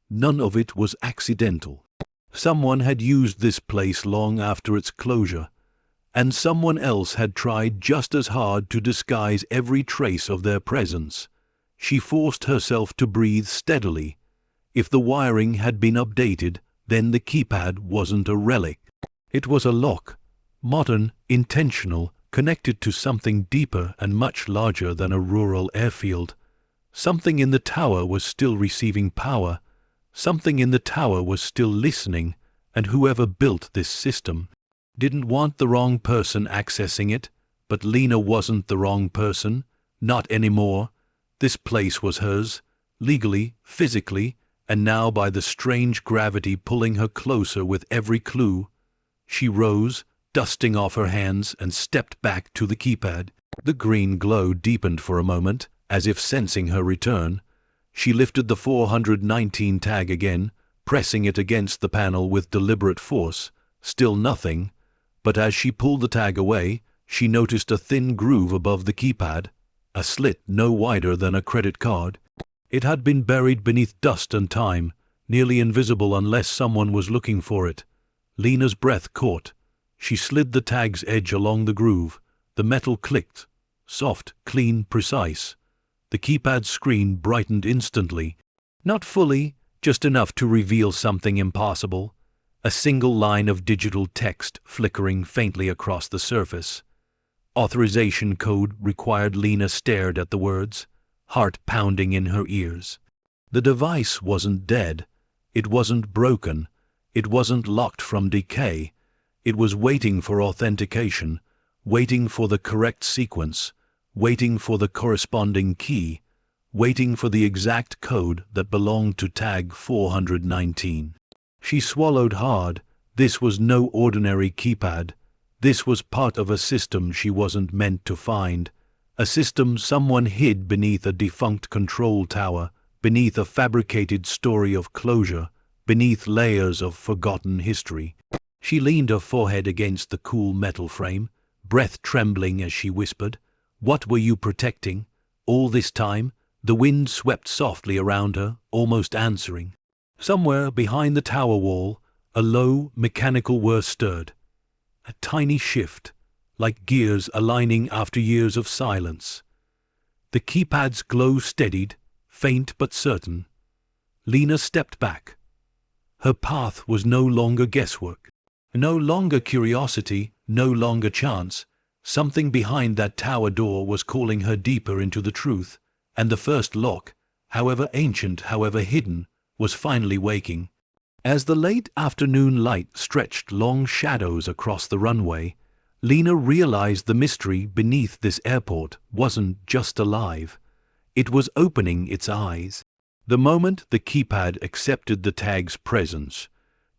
none of it was accidental. Someone had used this place long after its closure, and someone else had tried just as hard to disguise every trace of their presence. She forced herself to breathe steadily. If the wiring had been updated, then the keypad wasn't a relic. It was a lock, modern, intentional, connected to something deeper and much larger than a rural airfield. Something in the tower was still receiving power. Something in the tower was still listening, and whoever built this system didn't want the wrong person accessing it. But Lena wasn't the wrong person, not anymore. This place was hers, legally, physically, and now by the strange gravity pulling her closer with every clue. She rose, dusting off her hands, and stepped back to the keypad. The green glow deepened for a moment, as if sensing her return. She lifted the 419 tag again, pressing it against the panel with deliberate force. Still nothing, but as she pulled the tag away, she noticed a thin groove above the keypad, a slit no wider than a credit card. It had been buried beneath dust and time, nearly invisible unless someone was looking for it. Lena's breath caught. She slid the tag's edge along the groove. The metal clicked. Soft, clean, precise. The keypad screen brightened instantly. Not fully, just enough to reveal something impossible. A single line of digital text flickering faintly across the surface. Authorization code required. Lena stared at the words, heart pounding in her ears. The device wasn't dead. It wasn't broken. It wasn't locked from decay. It was waiting for authentication, waiting for the correct sequence, waiting for the corresponding key. waiting for the exact code that belonged to tag 419. She swallowed hard. This was no ordinary keypad. This was part of a system she wasn't meant to find. A system someone hid beneath a defunct control tower, beneath a fabricated story of closure, beneath layers of forgotten history. She leaned her forehead against the cool metal frame, breath trembling as she whispered, "What were you protecting? All this time?" The wind swept softly around her, almost answering. Somewhere behind the tower wall, a low, mechanical whir stirred. A tiny shift, like gears aligning after years of silence. The keypad's glow steadied, faint but certain. Lena stepped back. Her path was no longer guesswork, no longer curiosity, no longer chance. Something behind that tower door was calling her deeper into the truth, and the first lock, however ancient, however hidden, was finally waking. As the late afternoon light stretched long shadows across the runway, Lena realized the mystery beneath this airport wasn't just alive. It was opening its eyes. The moment the keypad accepted the tag's presence,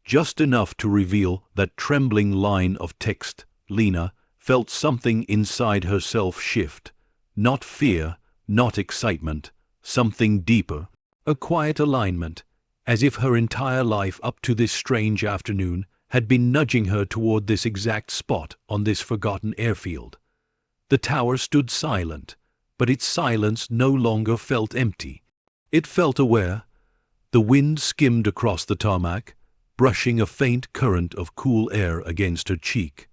just enough to reveal that trembling line of text, Lena felt something inside herself shift. Not fear, not excitement, something deeper. A quiet alignment, as if her entire life up to this strange afternoon had been nudging her toward this exact spot on this forgotten airfield. The tower stood silent, but its silence no longer felt empty. It felt aware. The wind skimmed across the tarmac, brushing a faint current of cool air against her cheek.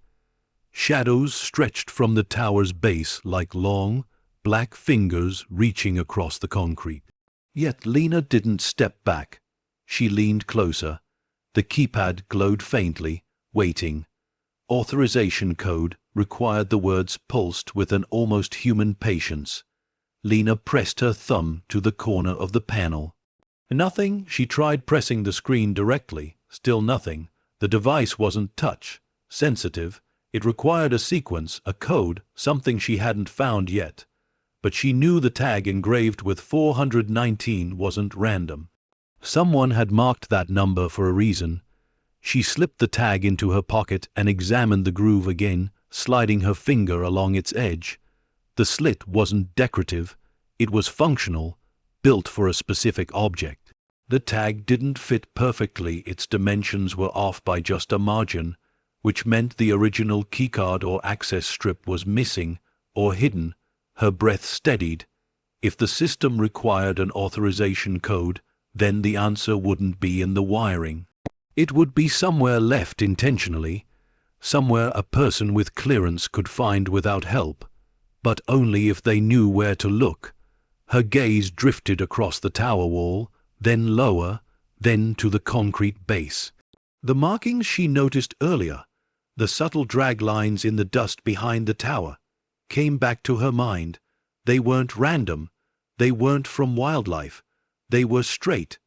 Shadows stretched from the tower's base like long, black fingers reaching across the concrete. Yet Lena didn't step back. She leaned closer. The keypad glowed faintly, waiting. Authorization code required, the words pulsed with an almost human patience. Lena pressed her thumb to the corner of the panel. Nothing. She tried pressing the screen directly. Still nothing. The device wasn't touch sensitive. It required a sequence, a code, something she hadn't found yet. But she knew the tag engraved with 419 wasn't random. Someone had marked that number for a reason. She slipped the tag into her pocket and examined the groove again, sliding her finger along its edge. The slit wasn't decorative. It was functional, built for a specific object. The tag didn't fit perfectly. Its dimensions were off by just a margin, which meant the original keycard or access strip was missing or hidden. Her breath steadied. If the system required an authorization code, then the answer wouldn't be in the wiring. It would be somewhere left intentionally, somewhere a person with clearance could find without help, but only if they knew where to look. Her gaze drifted across the tower wall, then lower, then to the concrete base. The markings she noticed earlier, the subtle drag lines in the dust behind the tower, came back to her mind. They weren't random. They weren't from wildlife. They were straight,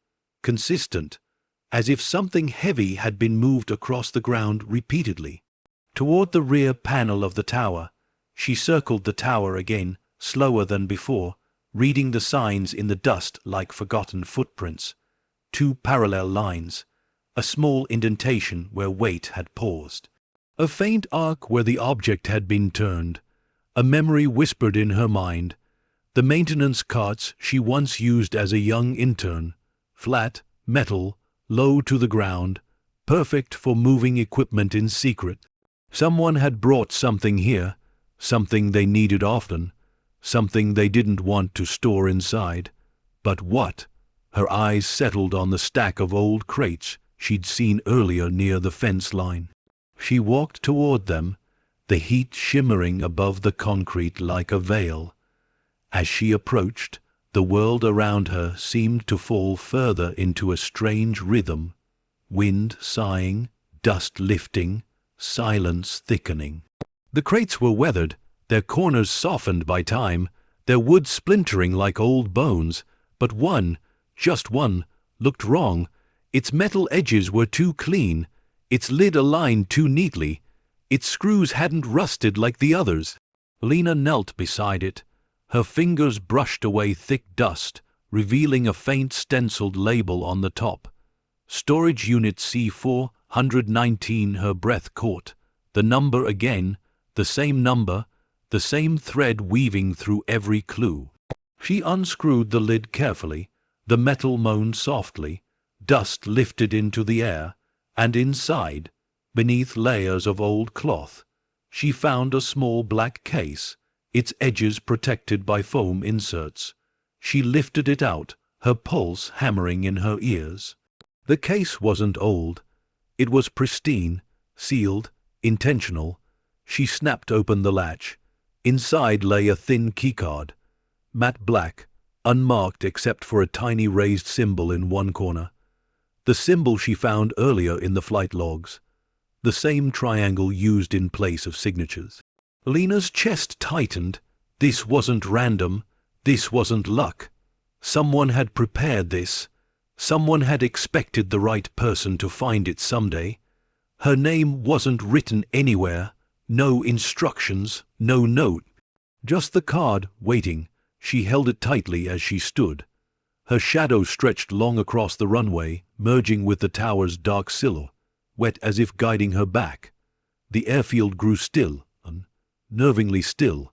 consistent, as if something heavy had been moved across the ground repeatedly. Toward the rear panel of the tower, she circled the tower again, slower than before, reading the signs in the dust like forgotten footprints. 2 parallel lines, a small indentation where weight had paused. A faint arc where the object had been turned. A memory whispered in her mind. The maintenance carts she once used as a young intern. Flat, metal, low to the ground, perfect for moving equipment in secret. Someone had brought something here, something they needed often, something they didn't want to store inside. But what? Her eyes settled on the stack of old crates she'd seen earlier near the fence line. She walked toward them, the heat shimmering above the concrete like a veil. As she approached, the world around her seemed to fall further into a strange rhythm, wind sighing, dust lifting, silence thickening. The crates were weathered, their corners softened by time, their wood splintering like old bones, but one, just one, looked wrong. Its metal edges were too clean, its lid aligned too neatly, its screws hadn't rusted like the others. Lena knelt beside it, Her fingers brushed away thick dust, revealing a faint stenciled label on the top. Storage Unit C-419. Her breath caught. The number again, the same number, the same thread weaving through every clue. She unscrewed the lid carefully. The metal moaned softly. Dust lifted into the air, and inside, beneath layers of old cloth, she found a small black case, its edges protected by foam inserts. She lifted it out, her pulse hammering in her ears. The case wasn't old. It was pristine, sealed, intentional. She snapped open the latch. Inside lay a thin keycard, matte black, unmarked except for a tiny raised symbol in one corner. The symbol she found earlier in the flight logs. The same triangle used in place of signatures. Lena's chest tightened. This wasn't random. This wasn't luck. Someone had prepared this. Someone had expected the right person to find it someday. Her name wasn't written anywhere. No instructions, no note. Just the card, waiting. She held it tightly as she stood. Her shadow stretched long across the runway, merging with the tower's dark silhouette, wet as if guiding her back. The airfield grew still, unnervingly still,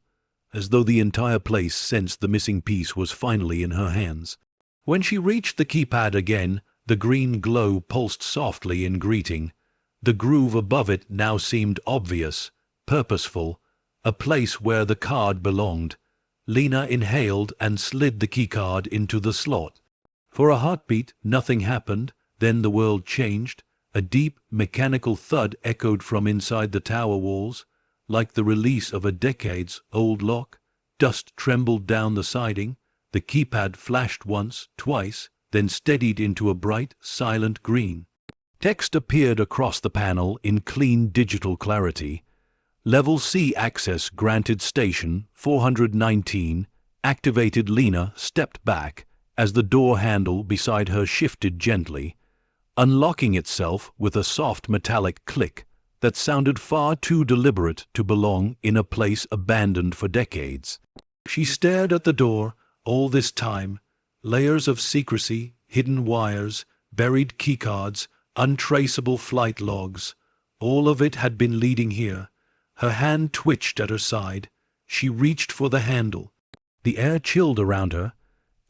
as though the entire place sensed the missing piece was finally in her hands. When she reached the keypad again, the green glow pulsed softly in greeting. The groove above it now seemed obvious, purposeful, a place where the card belonged. Lena inhaled and slid the keycard into the slot. For a heartbeat, nothing happened. Then the world changed. A deep, mechanical thud echoed from inside the tower walls, like the release of a decades-old lock. Dust trembled down the siding. The keypad flashed once, twice, then steadied into a bright, silent green. Text appeared across the panel in clean digital clarity. Level C access granted. Station 419 activated. Lena stepped back as the door handle beside her shifted gently, unlocking itself with a soft metallic click that sounded far too deliberate to belong in a place abandoned for decades. She stared at the door. All this time, layers of secrecy, hidden wires, buried keycards, untraceable flight logs, all of it had been leading here. Her hand twitched at her side. She reached for the handle. The air chilled around her.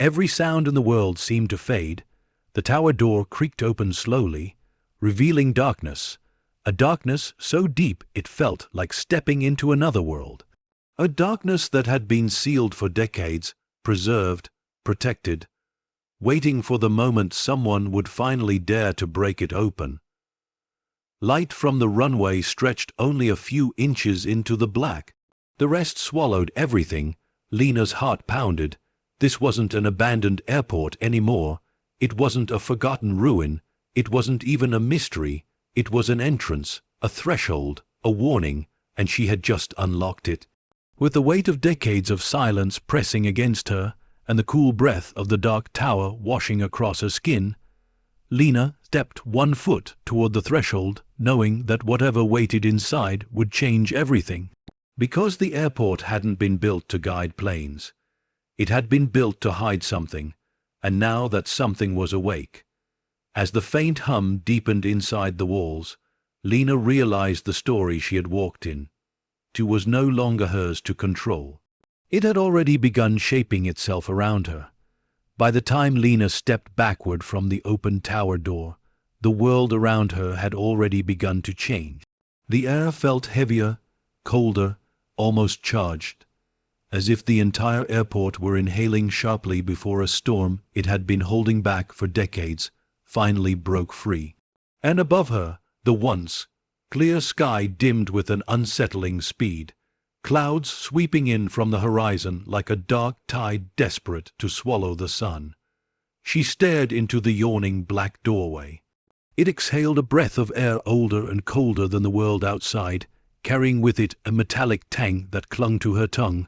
Every sound in the world seemed to fade. The tower door creaked open slowly, revealing darkness, a darkness so deep it felt like stepping into another world. A darkness that had been sealed for decades, preserved, protected, waiting for the moment someone would finally dare to break it open. Light from the runway stretched only a few inches into the black. The rest swallowed everything. Lena's heart pounded. This wasn't an abandoned airport anymore. It wasn't a forgotten ruin. It wasn't even a mystery. It was an entrance, a threshold, a warning, and she had just unlocked it. With the weight of decades of silence pressing against her, and the cool breath of the dark tower washing across her skin, Lena stepped 1 foot toward the threshold, knowing that whatever waited inside would change everything. Because the airport hadn't been built to guide planes. It had been built to hide something, and now that something was awake. As the faint hum deepened inside the walls, Lena realized the story she had walked in. It was no longer hers to control. It had already begun shaping itself around her. By the time Lena stepped backward from the open tower door, the world around her had already begun to change. The air felt heavier, colder, almost charged, as if the entire airport were inhaling sharply before a storm it had been holding back for decades finally broke free. And above her, the once clear sky dimmed with an unsettling speed, clouds sweeping in from the horizon like a dark tide desperate to swallow the sun. She stared into the yawning black doorway. It exhaled a breath of air older and colder than the world outside, carrying with it a metallic tang that clung to her tongue.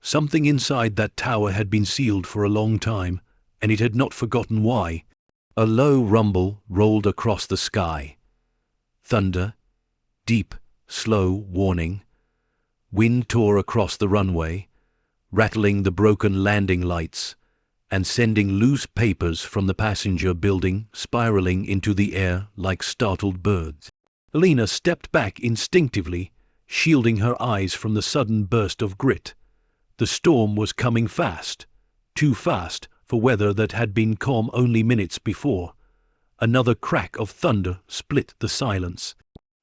Something inside that tower had been sealed for a long time, and it had not forgotten why. A low rumble rolled across the sky. Thunder, deep, slow warning. Wind tore across the runway. rattling the broken landing lights, and sending loose papers from the passenger building spiraling into the air like startled birds. Lena stepped back instinctively, shielding her eyes from the sudden burst of grit. The storm was coming fast, too fast for weather that had been calm only minutes before. Another crack of thunder split the silence.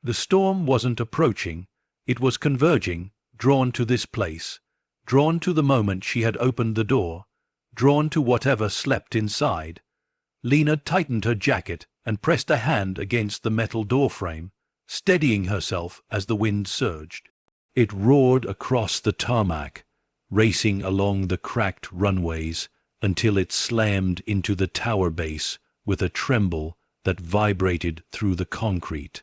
The storm wasn't approaching, it was converging, drawn to this place, drawn to the moment she had opened the door, drawn to whatever slept inside. Lena tightened her jacket and pressed a hand against the metal doorframe, steadying herself as the wind surged. It roared across the tarmac, racing along the cracked runways until it slammed into the tower base with a tremble that vibrated through the concrete.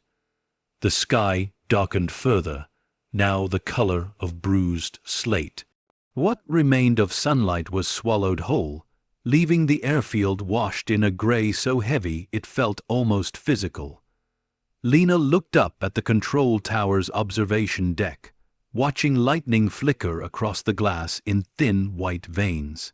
The sky darkened further, now the color of bruised slate. What remained of sunlight was swallowed whole, leaving the airfield washed in a gray so heavy it felt almost physical. Lena looked up at the control tower's observation deck, watching lightning flicker across the glass in thin white veins.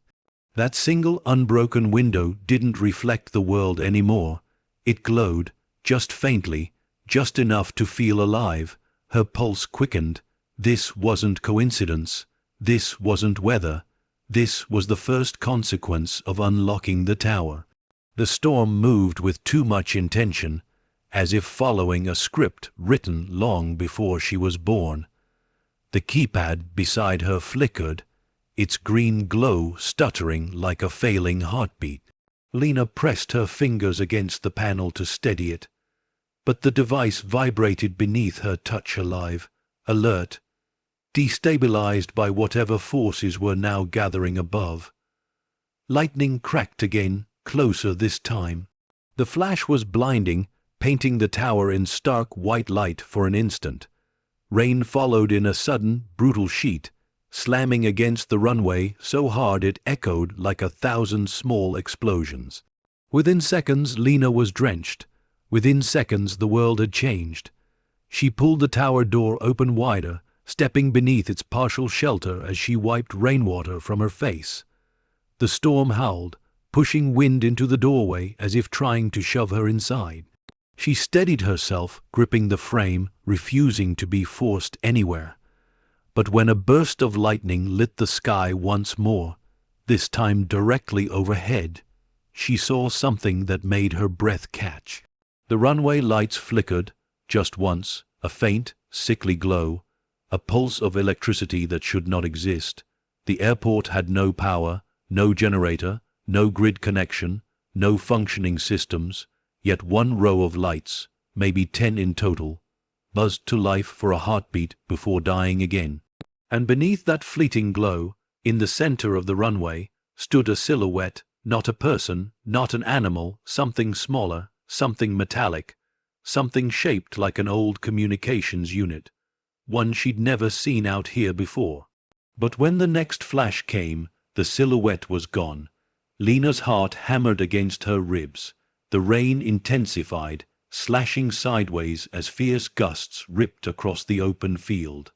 That single unbroken window didn't reflect the world anymore. It glowed, just faintly, just enough to feel alive. Her pulse quickened. This wasn't coincidence. This wasn't weather. This was the first consequence of unlocking the tower. The storm moved with too much intention, as if following a script written long before she was born. The keypad beside her flickered, its green glow stuttering like a failing heartbeat. Lena pressed her fingers against the panel to steady it, but the device vibrated beneath her touch, alive, alert, destabilized by whatever forces were now gathering above. Lightning cracked again, closer this time. The flash was blinding, painting the tower in stark white light for an instant. Rain followed in a sudden, brutal sheet, slamming against the runway so hard it echoed like 1,000 small explosions. Within seconds, Lena was drenched. Within seconds, the world had changed. She pulled the tower door open wider, stepping beneath its partial shelter as she wiped rainwater from her face. The storm howled, pushing wind into the doorway as if trying to shove her inside. She steadied herself, gripping the frame, refusing to be forced anywhere. But when a burst of lightning lit the sky once more, this time directly overhead, she saw something that made her breath catch. The runway lights flickered, just once, a faint, sickly glow, a pulse of electricity that should not exist. The airport had no power, no generator, no grid connection, no functioning systems, yet one row of lights, maybe 10 in total, buzzed to life for a heartbeat before dying again. And beneath that fleeting glow, in the center of the runway, stood a silhouette, not a person, not an animal, something smaller, something metallic, something shaped like an old communications unit, one she'd never seen out here before. But when the next flash came, the silhouette was gone. Lena's heart hammered against her ribs. The rain intensified, slashing sideways as fierce gusts ripped across the open field.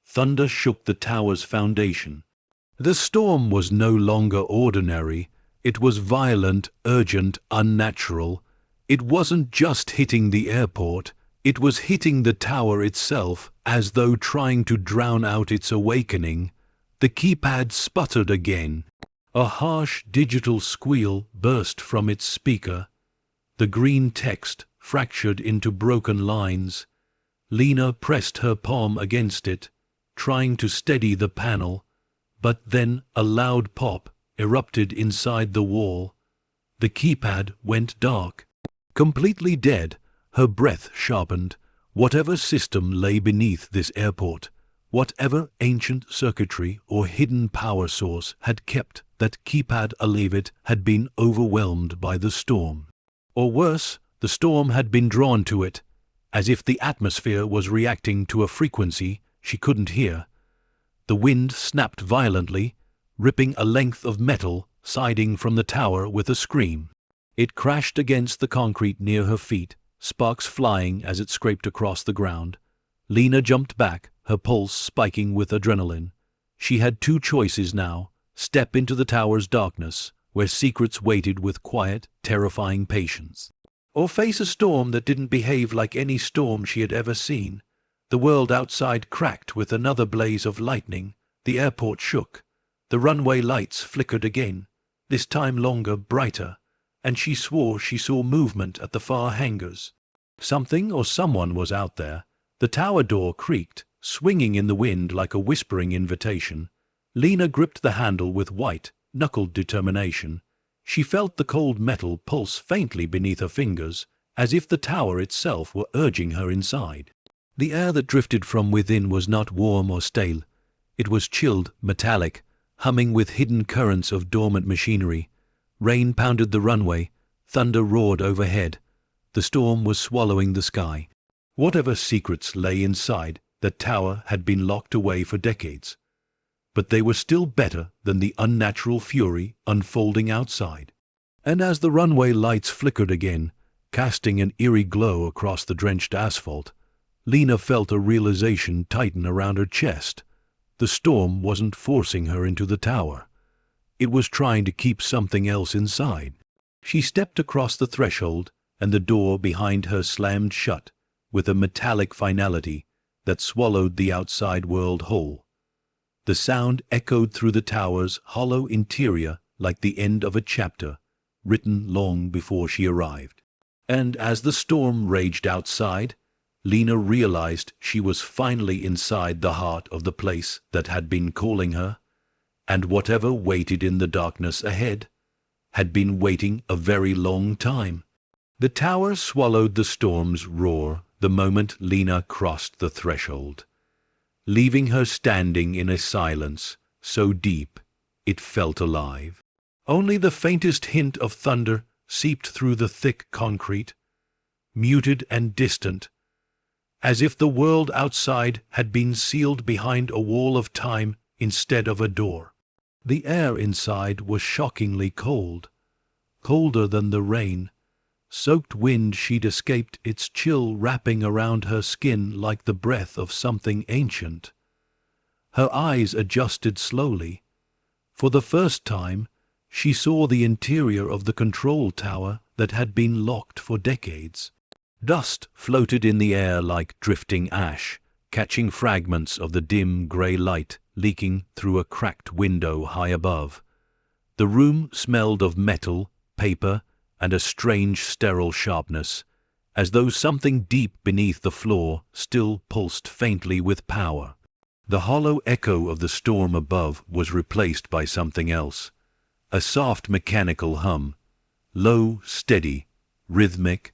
Thunder shook the tower's foundation. The storm was no longer ordinary. It was violent, urgent, unnatural. It wasn't just hitting the airport. It was hitting the tower itself, as though trying to drown out its awakening. The keypad sputtered again. A harsh digital squeal burst from its speaker. The green text fractured into broken lines. Lena pressed her palm against it, trying to steady the panel, but then a loud pop erupted inside the wall. The keypad went dark. Completely dead, her breath sharpened. Whatever system lay beneath this airport, whatever ancient circuitry or hidden power source had kept that keypad alive, it had been overwhelmed by the storm. Or worse, the storm had been drawn to it, as if the atmosphere was reacting to a frequency she couldn't hear. The wind snapped violently, ripping a length of metal, siding from the tower with a scream. It crashed against the concrete near her feet, sparks flying as it scraped across the ground. Lena jumped back, her pulse spiking with adrenaline. She had two choices now: step into the tower's darkness, where secrets waited with quiet, terrifying patience, or face a storm that didn't behave like any storm she had ever seen. The world outside cracked with another blaze of lightning, the airport shook, the runway lights flickered again, this time longer, brighter, and she swore she saw movement at the far hangars. Something or someone was out there. The tower door creaked, swinging in the wind like a whispering invitation. Lena gripped the handle with white, knuckled determination. She felt the cold metal pulse faintly beneath her fingers, as if the tower itself were urging her inside. The air that drifted from within was not warm or stale. It was chilled, metallic, humming with hidden currents of dormant machinery. Rain pounded the runway, thunder roared overhead. The storm was swallowing the sky. Whatever secrets lay inside, the tower had been locked away for decades. But they were still better than the unnatural fury unfolding outside. And as the runway lights flickered again, casting an eerie glow across the drenched asphalt, Lena felt a realization tighten around her chest. The storm wasn't forcing her into the tower. It was trying to keep something else inside. She stepped across the threshold, and the door behind her slammed shut with a metallic finality that swallowed the outside world whole. The sound echoed through the tower's hollow interior like the end of a chapter, written long before she arrived. And as the storm raged outside, Lena realized she was finally inside the heart of the place that had been calling her, and whatever waited in the darkness ahead had been waiting a very long time. The tower swallowed the storm's roar the moment Lena crossed the threshold, leaving her standing in a silence so deep it felt alive. Only the faintest hint of thunder seeped through the thick concrete, muted and distant, as if the world outside had been sealed behind a wall of time instead of a door. The air inside was shockingly cold, colder than the rain. Soaked wind she'd escaped, its chill wrapping around her skin like the breath of something ancient. Her eyes adjusted slowly. For the first time, she saw the interior of the control tower that had been locked for decades. Dust floated in the air like drifting ash, catching fragments of the dim grey light leaking through a cracked window high above. The room smelled of metal, paper, and a strange sterile sharpness, as though something deep beneath the floor still pulsed faintly with power. The hollow echo of the storm above was replaced by something else, a soft mechanical hum, low, steady, rhythmic,